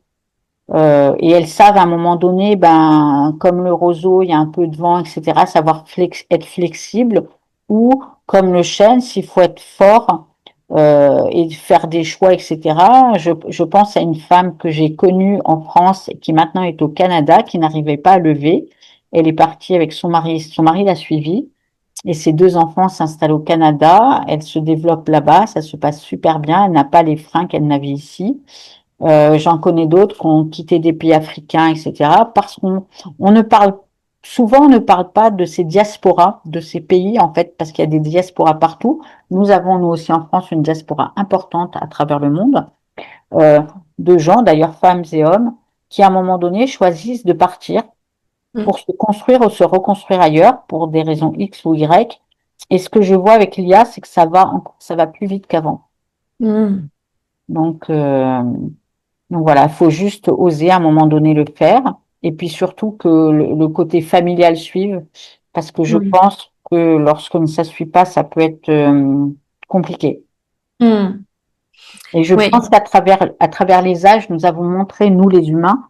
Speaker 2: Et elles savent à un moment donné, ben, comme le roseau, il y a un peu de vent, etc., savoir être flexible, ou comme le chêne, s'il faut être fort et faire des choix, etc. Je pense à une femme que j'ai connue en France et qui maintenant est au Canada, qui n'arrivait pas à lever. Elle est partie avec son mari l'a suivie, et ses deux enfants s'installent au Canada. Elle se développe là-bas, ça se passe super bien. Elle n'a pas les freins qu'elle n'avait ici. J'en connais d'autres qui ont quitté des pays africains, etc. Parce on ne parle souvent, on ne parle pas de ces diasporas, de ces pays en fait, parce qu'il y a des diasporas partout. Nous avons nous aussi en France une diaspora importante à travers le monde, euh, de gens, d'ailleurs femmes et hommes, qui à un moment donné choisissent de partir pour se construire ou se reconstruire ailleurs pour des raisons X ou Y. Et ce que je vois avec l'IA, c'est que ça va plus vite qu'avant.
Speaker 1: Mm.
Speaker 2: Donc, euh, Donc voilà, il faut juste oser à un moment donné le faire. Et puis surtout que le côté familial suive, parce que je
Speaker 1: Oui.
Speaker 2: pense que lorsque ça ne suit pas, ça peut être compliqué.
Speaker 1: Mm.
Speaker 2: Et je
Speaker 1: Oui.
Speaker 2: pense à travers les âges, nous avons montré, nous les humains,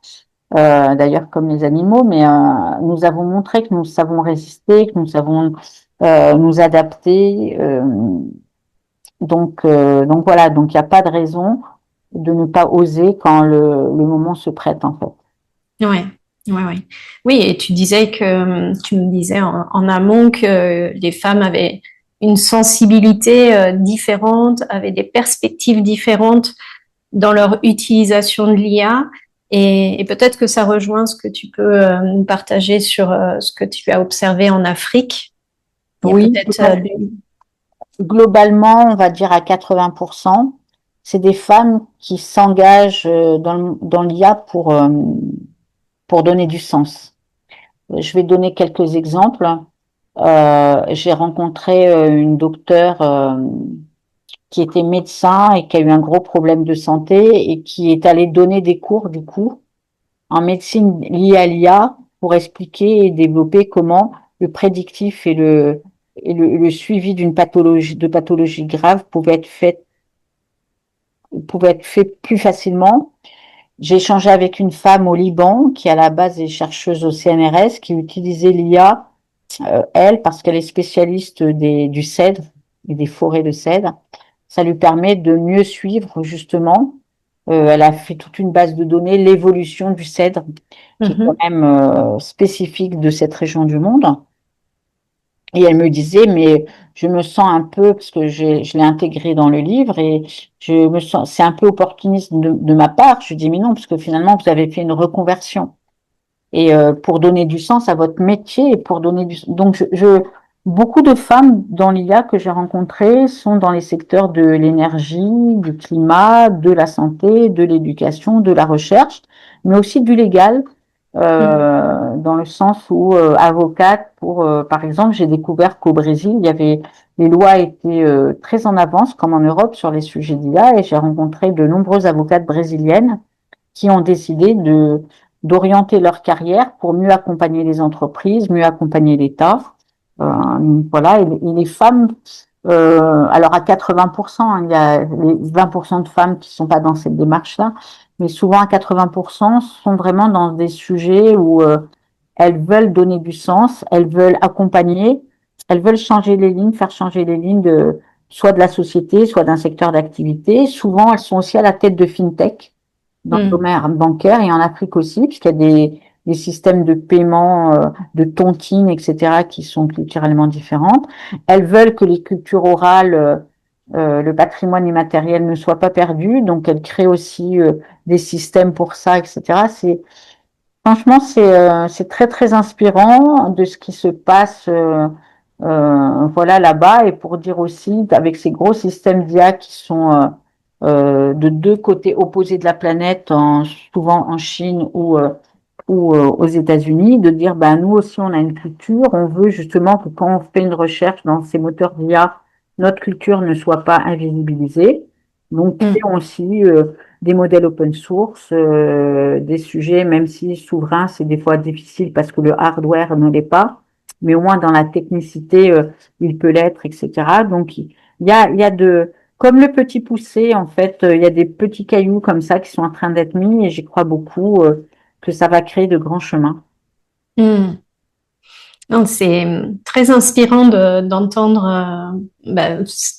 Speaker 2: d'ailleurs comme les animaux, mais nous avons montré que nous savons résister, que nous savons nous adapter. Donc voilà, donc il n'y a pas de raison de ne pas oser quand le moment se prête en fait.
Speaker 1: Ouais, ouais, ouais. Oui, et tu disais que tu me disais en amont que les femmes avaient une sensibilité différente, avaient des perspectives différentes dans leur utilisation de l'IA. Et peut-être que ça rejoint ce que tu peux nous partager sur ce que tu as observé en Afrique. Il y a
Speaker 2: Oui, tout
Speaker 1: peut-être
Speaker 2: à fait. Globalement, on va dire à 80%, c'est des femmes qui s'engagent dans l'IA pour donner du sens. Je vais donner quelques exemples. J'ai rencontré une docteure qui était médecin et qui a eu un gros problème de santé et qui est allée donner des cours, du coup, en médecine liée à l'IA pour expliquer et développer comment le prédictif et le suivi de pathologie grave pouvait être fait plus facilement. J'ai échangé avec une femme au Liban qui à la base est chercheuse au CNRS qui utilisait l'IA, elle, parce qu'elle est spécialiste du cèdre et des forêts de cèdre. Ça lui permet de mieux suivre justement. Elle a fait toute une base de données, l'évolution du cèdre, qui est quand
Speaker 1: Mhm.
Speaker 2: même spécifique de cette région du monde. Et elle me disait, mais je me sens un peu, parce que je l'ai intégré dans le livre, et je me sens, c'est un peu opportuniste de ma part. Je dis, mais non, parce que finalement, vous avez fait une reconversion. Et pour donner du sens à votre métier et pour donner donc Beaucoup de femmes dans l'IA que j'ai rencontrées sont dans les secteurs de l'énergie, du climat, de la santé, de l'éducation, de la recherche, mais aussi du légal,
Speaker 1: Mm.
Speaker 2: dans le sens où avocate pour, par exemple, j'ai découvert qu'au Brésil, il y avait les lois étaient très en avance, comme en Europe, sur les sujets d'IA, et j'ai rencontré de nombreuses avocates brésiliennes qui ont décidé de d'orienter leur carrière pour mieux accompagner les entreprises, mieux accompagner l'État. Voilà, et les femmes, alors à 80%, hein, il y a les 20% de femmes qui sont pas dans cette démarche-là, mais souvent à 80% sont vraiment dans des sujets où elles veulent donner du sens, elles veulent accompagner, elles veulent changer les lignes, faire changer les lignes de soit de la société, soit d'un secteur d'activité. Souvent, elles sont aussi à la tête de fintech dans le
Speaker 1: Mm.
Speaker 2: domaine bancaire et en Afrique aussi, puisqu'il y a des systèmes de paiement, de tontine, etc., qui sont culturellement différentes. Elles veulent que les cultures orales, le patrimoine immatériel ne soit pas perdu, donc elles créent aussi des systèmes pour ça, etc. Franchement, c'est très très inspirant de ce qui se passe voilà là-bas et pour dire aussi avec ces gros systèmes d'IA qui sont de deux côtés opposés de la planète, souvent en Chine ou aux États-Unis, de dire ben nous aussi on a une culture, on veut justement que quand on fait une recherche dans ces moteurs d'IA, notre culture ne soit pas invisibilisée. Donc
Speaker 1: Mm.
Speaker 2: créons aussi des modèles open source, des sujets, même si souverain, c'est des fois difficile parce que le hardware ne l'est pas, mais au moins dans la technicité, il peut l'être, etc. Donc, il y a comme le petit poussé, en fait, il y a des petits cailloux comme ça qui sont en train d'être mis et j'y crois beaucoup que ça va créer de grands chemins.
Speaker 1: Mm. Non, c'est très inspirant d'entendre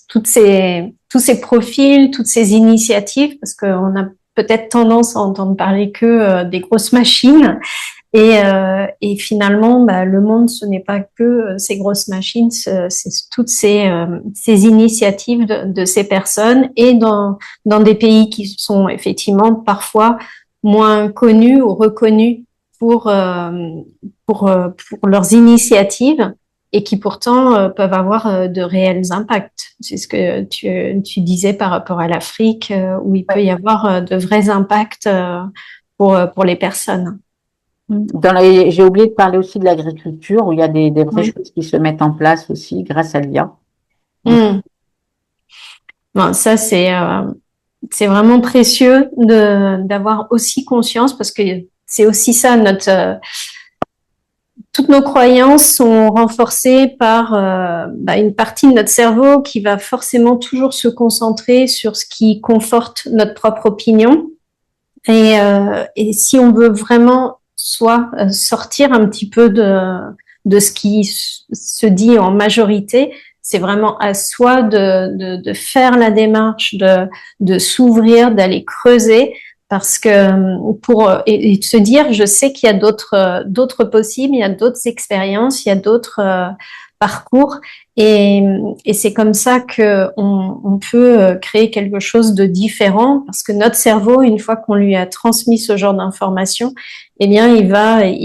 Speaker 1: tous ces profils, toutes ces initiatives, parce qu'on a peut-être tendance à entendre parler que des grosses machines. Et finalement, le monde, ce n'est pas que ces grosses machines, c'est toutes ces initiatives de ces personnes et dans des pays qui sont effectivement parfois moins connus ou reconnus pour, euh, pour leurs initiatives et qui pourtant peuvent avoir de réels impacts. C'est ce que tu disais par rapport à l'Afrique, où il peut y avoir de vrais impacts pour les personnes.
Speaker 2: J'ai oublié de parler aussi de l'agriculture où il y a des vraies
Speaker 1: Oui.
Speaker 2: choses qui se mettent en place aussi grâce à l'IA.
Speaker 1: Mm. Bon, ça, c'est vraiment précieux d'avoir aussi conscience parce que c'est aussi ça, toutes nos croyances sont renforcées par une partie de notre cerveau qui va forcément toujours se concentrer sur ce qui conforte notre propre opinion. Et si on veut vraiment soit sortir un petit peu de ce qui se dit en majorité, c'est vraiment à soi de faire la démarche, de s'ouvrir, d'aller creuser, parce que et de se dire, je sais qu'il y a d'autres possibles, il y a d'autres expériences, il y a d'autres parcours, et, et c'est comme ça que on peut créer quelque chose de différent parce que notre cerveau, une fois qu'on lui a transmis ce genre d'informations, eh bien, il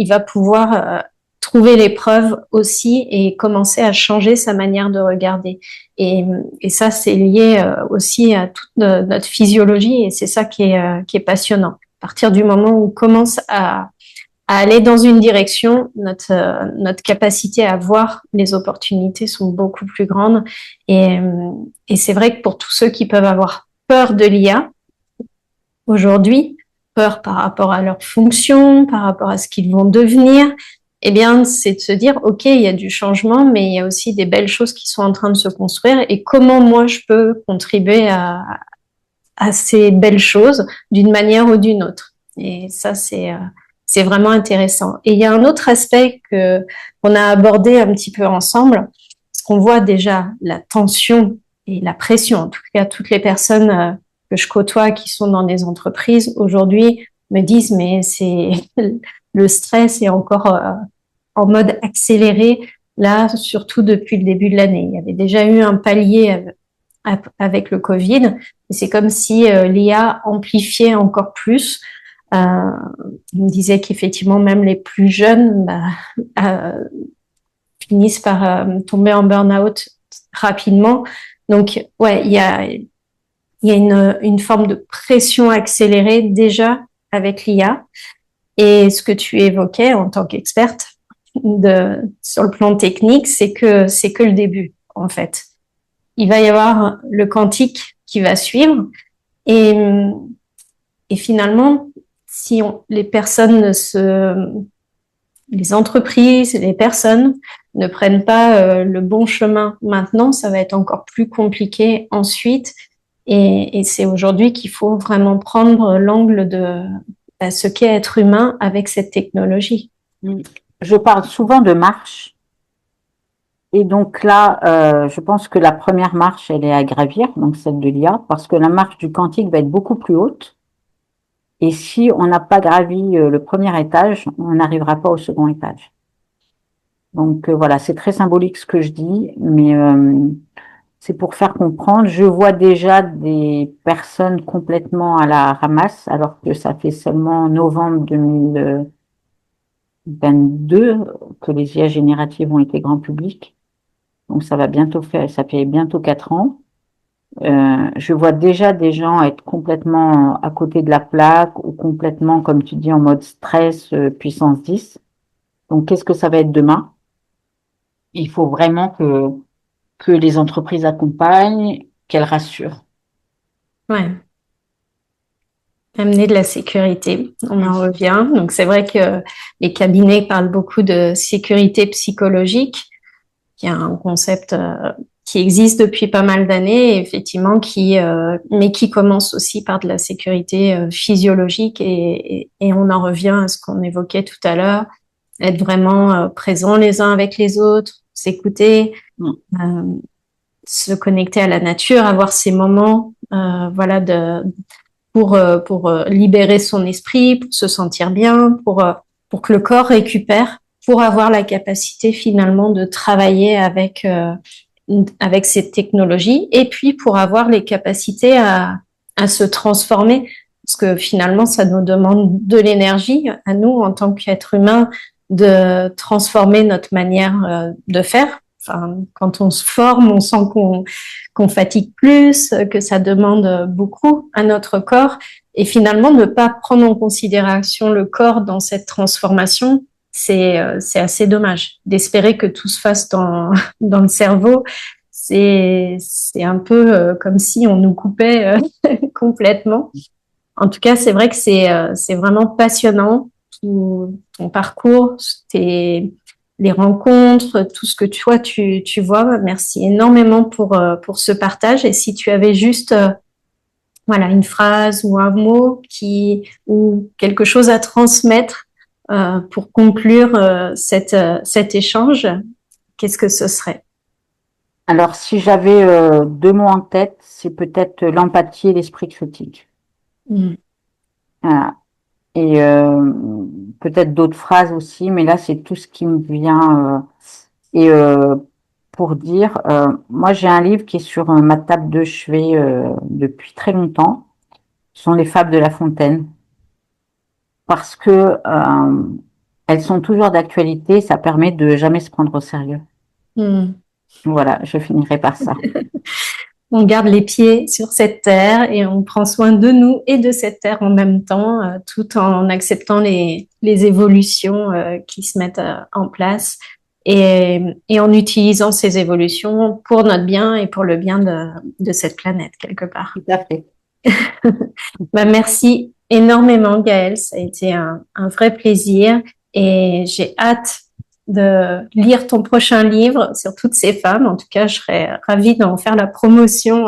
Speaker 1: va pouvoir trouver les preuves aussi et commencer à changer sa manière de regarder. Et ça, c'est lié aussi à toute notre physiologie et c'est ça qui est passionnant. À partir du moment où on commence à aller dans une direction, notre capacité à voir les opportunités sont beaucoup plus grandes. Et c'est vrai que pour tous ceux qui peuvent avoir peur de l'IA aujourd'hui, peur par rapport à leur fonction, par rapport à ce qu'ils vont devenir, eh bien, c'est de se dire, OK, il y a du changement, mais il y a aussi des belles choses qui sont en train de se construire et comment moi je peux contribuer à ces belles choses d'une manière ou d'une autre. Et ça, c'est vraiment intéressant. Et il y a un autre aspect qu'on a abordé un petit peu ensemble, parce qu'on voit déjà la tension et la pression. En tout cas, toutes les personnes que je côtoie qui sont dans des entreprises aujourd'hui me disent, mais c'est le stress est encore en mode accéléré là, surtout depuis le début de l'année. Il y avait déjà eu un palier avec le Covid. C'est comme si l'IA amplifiait encore plus. Il me disait qu'effectivement, même les plus jeunes, finissent par tomber en burn-out rapidement. Donc, ouais, il y a une forme de pression accélérée déjà avec l'IA. Et ce que tu évoquais en tant qu'experte sur le plan technique, c'est que le début, en fait. Il va y avoir le quantique qui va suivre. Et, et finalement, si les personnes les entreprises, les personnes ne prennent pas le bon chemin maintenant, ça va être encore plus compliqué ensuite. Et c'est aujourd'hui qu'il faut vraiment prendre l'angle de ce qu'est être humain avec cette technologie.
Speaker 2: Je parle souvent de marche. Et donc là, je pense que la première marche, elle est à gravir, donc celle de l'IA, parce que la marche du quantique va être beaucoup plus haute. Et si on n'a pas gravi le premier étage, on n'arrivera pas au second étage. Donc voilà, c'est très symbolique ce que je dis, mais c'est pour faire comprendre. Je vois déjà des personnes complètement à la ramasse, alors que ça fait seulement novembre 2022 que les IA génératives ont été grand public. Donc ça va bientôt faire, ça fait bientôt 4 ans. Je vois déjà des gens être complètement à côté de la plaque ou complètement, comme tu dis, en mode stress, puissance 10. Donc qu'est-ce que ça va être demain? Il faut vraiment que les entreprises accompagnent, qu'elles rassurent.
Speaker 1: Ouais. Amener de la sécurité, on en revient. Donc c'est vrai que les cabinets parlent beaucoup de sécurité psychologique, qui est un concept qui existe depuis pas mal d'années, effectivement, mais qui commence aussi par de la sécurité physiologique. Et on en revient à ce qu'on évoquait tout à l'heure, être vraiment présent les uns avec les autres, s'écouter, euh, se connecter à la nature, avoir ces moments, voilà, pour libérer son esprit, pour se sentir bien, pour que le corps récupère, pour avoir la capacité finalement de travailler avec ces technologies et puis pour avoir les capacités à se transformer. Parce que finalement, ça nous demande de l'énergie à nous en tant qu'êtres humains de transformer notre manière de faire. Enfin, quand on se forme, on sent qu'on fatigue plus, que ça demande beaucoup à notre corps. Et finalement, ne pas prendre en considération le corps dans cette transformation, c'est assez dommage. D'espérer que tout se fasse dans le cerveau, c'est un peu comme si on nous coupait complètement. En tout cas, c'est vrai que c'est vraiment passionnant, tout ton parcours, les rencontres, tout ce que tu vois. Merci énormément pour ce partage. Et si tu avais juste voilà, une phrase ou un mot ou quelque chose à transmettre pour conclure cet échange, qu'est-ce que ce serait?
Speaker 2: Alors, si j'avais 2 mots en tête, c'est peut-être l'empathie et l'esprit critique.
Speaker 1: Mm.
Speaker 2: Voilà. Et peut-être d'autres phrases aussi, mais là, c'est tout ce qui me vient. Et pour dire, moi, j'ai un livre qui est sur ma table de chevet depuis très longtemps. Ce sont les fables de La Fontaine, parce que elles sont toujours d'actualité. Ça permet de jamais se prendre au sérieux.
Speaker 1: Mm.
Speaker 2: Voilà, je finirai par ça.
Speaker 1: On garde les pieds sur cette terre et on prend soin de nous et de cette terre en même temps, tout en acceptant les évolutions qui se mettent en place et en utilisant ces évolutions pour notre bien et pour le bien de cette planète quelque part.
Speaker 2: Tout à fait.
Speaker 1: Bah, merci énormément, Gaëlle. Ça a été un vrai plaisir et j'ai hâte de lire ton prochain livre sur toutes ces femmes. En tout cas, je serais ravie d'en faire la promotion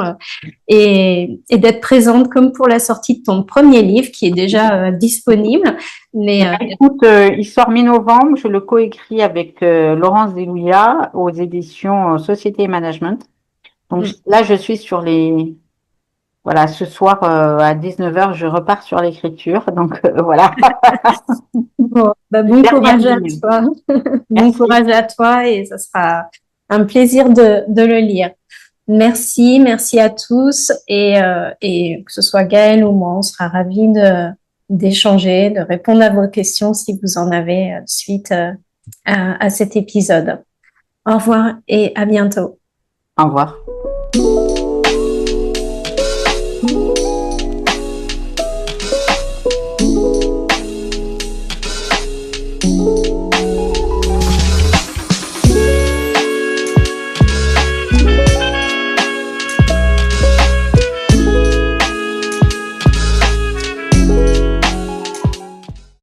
Speaker 1: et d'être présente comme pour la sortie de ton premier livre qui est déjà disponible. Mais
Speaker 2: Écoute, il sort mi-novembre. Je le coécris avec Laurence Delouia aux éditions Société et Management. Donc là, je suis sur les. Voilà, ce soir à 19h, je repars sur l'écriture. Donc voilà.
Speaker 1: bon, bah, bon
Speaker 2: Dernière
Speaker 1: courage à
Speaker 2: ligne.
Speaker 1: toi. Bon
Speaker 2: Merci.
Speaker 1: courage à toi et ça sera un plaisir de le lire. Merci à tous et que ce soit Gaëlle ou moi, on sera ravis d'échanger, de répondre à vos questions si vous en avez suite à cet épisode. Au revoir et à bientôt.
Speaker 2: Au revoir.